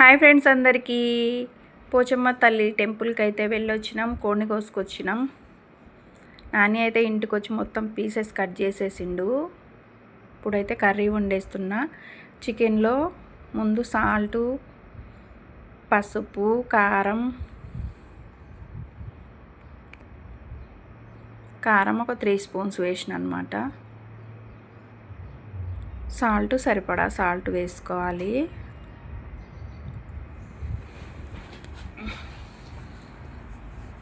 Hi friends, అందరికీ పోచమ్మ తల్లి టెంపుల్కి అయితే వెళ్ళొచ్చినాం. కోడిని కోసుకొచ్చినాం. నాని అయితే ఇంటికి వచ్చి మొత్తం పీసెస్ కట్ చేసేసిండు. ఇప్పుడైతే కర్రీ వండేస్తున్నా. చికెన్లో ముందు సాల్టు, పసుపు, కారం ఒక 3 స్పూన్స్ వేసిన అనమాట. సాల్ట్ సరిపడా సాల్ట్ వేసుకోవాలి.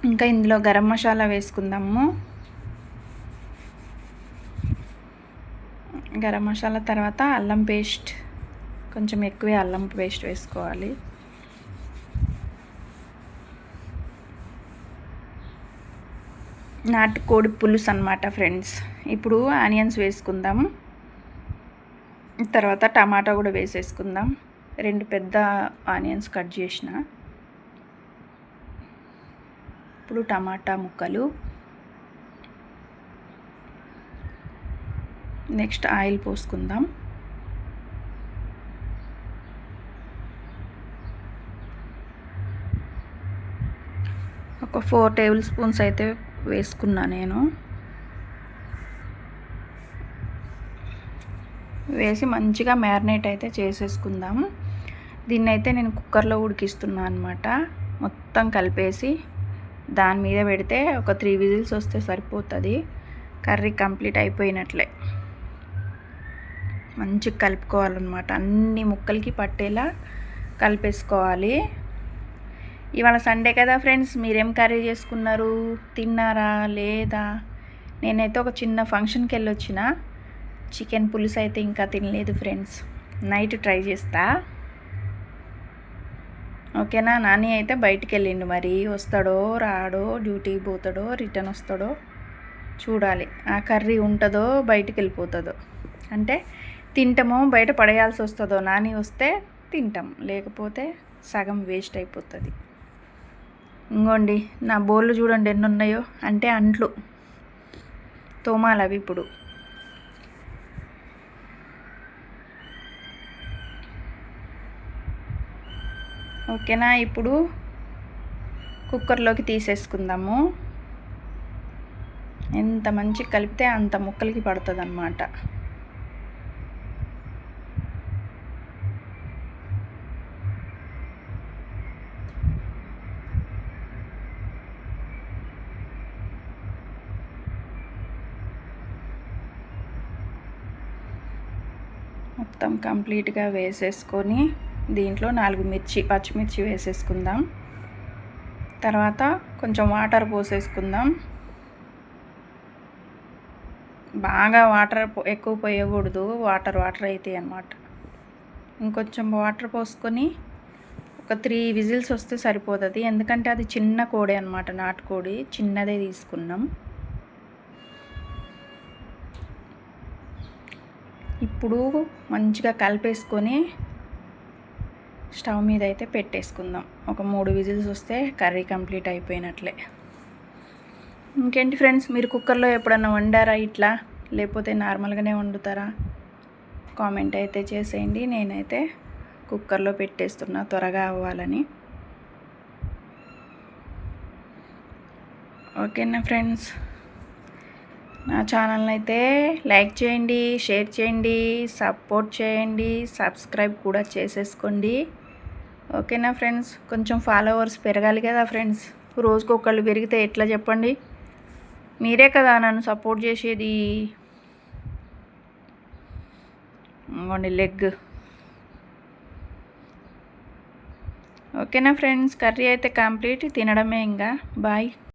ఇంకా ఇందులో గరం మసాలా వేసుకుందాము. గరం మసాలా తర్వాత అల్లం పేస్ట్, కొంచెం ఎక్కువే అల్లం పేస్ట్ వేసుకోవాలి. నాటుకోడి పులుసు అన్నమాట ఫ్రెండ్స్. ఇప్పుడు ఆనియన్స్ వేసుకుందాం. తర్వాత టమాటా కూడా వేసేసుకుందాం. 2 పెద్ద ఆనియన్స్ కట్ చేసిన. ఇప్పుడు టమాటా ముక్కలు, నెక్స్ట్ ఆయిల్ పోసుకుందాం. ఒక 4 టేబుల్ స్పూన్స్ అయితే వేసుకున్నా నేను. వేసి మంచిగా మ్యారినేట్ అయితే చేసేసుకుందాం. దీన్ని అయితే నేను కుక్కర్లో ఉడికిస్తున్నా అనమాట. మొత్తం కలిపేసి దాని మీద పెడితే ఒక 3 విజిల్స్ వస్తే సరిపోతుంది. కర్రీ కంప్లీట్ అయిపోయినట్లే. మంచిగా కలుపుకోవాలన్నమాట. అన్ని ముక్కలకి పట్టేలా కలిపేసుకోవాలి. ఇవాళ సండే కదా ఫ్రెండ్స్, మీరేం కర్రీ చేసుకున్నారు? తిన్నారా లేదా? నేనైతే ఒక చిన్న ఫంక్షన్కి వెళ్ళొచ్చిన. చికెన్ పులుసు అయితే ఇంకా తినలేదు ఫ్రెండ్స్. నైట్ ట్రై చేస్తా. ఓకేనా? నాని అయితే బయటికి వెళ్ళిండు. మరి వస్తాడో రాడో, డ్యూటీకి పోతాడో రిటర్న్ వస్తాడో చూడాలి. ఆ కర్రీ ఉంటుందో బయటికి వెళ్ళిపోతుందో, అంటే తింటామో బయట పడేయాల్సి వస్తుందో. నాని వస్తే తింటాం, లేకపోతే సగం వేస్ట్ అయిపోతుంది. ఇంకోండి నా బోళ్ళు చూడండి ఎన్ని ఉన్నాయో, అంటే అంట్లు తోమాలి అవి ఇప్పుడు. ఓకేనా? ఇప్పుడు కుక్కర్లోకి తీసేసుకుందాము. ఎంత మంచిగా కలిపితే అంత ముక్కలకి పడుతుంది అన్నమాట. మొత్తం కంప్లీట్గా వేసేసుకొని దీంట్లో 4 పచ్చిమిర్చి వేసేసుకుందాం. తర్వాత కొంచెం వాటర్ పోసేసుకుందాం. బాగా వాటర్ ఎక్కువ పోయకూడదు, వాటర్ అవుతాయి అన్నమాట. ఇంకొంచెం వాటర్ పోసుకొని ఒక 3 విజిల్స్ వస్తే సరిపోతుంది. ఎందుకంటే అది చిన్న కోడి అన్నమాట, నాటుకోడి చిన్నదే తీసుకున్నాం. ఇప్పుడు మంచిగా కలిపేసుకొని స్టవ్ మీద అయితే పెట్టేసుకుందాం. ఒక 3 విజిల్స్ వస్తే కర్రీ కంప్లీట్ అయిపోయినట్లే. ఇంకేంటి ఫ్రెండ్స్, మీరు కుక్కర్లో ఎప్పుడన్నా వండారా ఇట్లా, లేకపోతే నార్మల్గానే వండుతారా? కామెంట్ అయితే చేసేయండి. నేనైతే కుక్కర్లో పెట్టేస్తున్నా త్వరగా అవ్వాలని. ఓకేనా ఫ్రెండ్స్? నా ఛానల్ని అయితే లైక్ చేయండి, షేర్ చేయండి, సపోర్ట్ చేయండి, సబ్స్క్రైబ్ కూడా చేసేసుకోండి. ఓకేనా ఫ్రెండ్స్? కొంచెం ఫాలోవర్స్ పెరగాలి కదా ఫ్రెండ్స్. రోజుకొకళ్ళు పెరిగితే ఎట్లా చెప్పండి? మీరే కదా నన్ను సపోర్ట్ చేసేది. ఇంకోండి లెగ్. ఓకేనా ఫ్రెండ్స్? కర్రీ అయితే కంప్లీట్. తినడమే ఇంకా. బాయ్.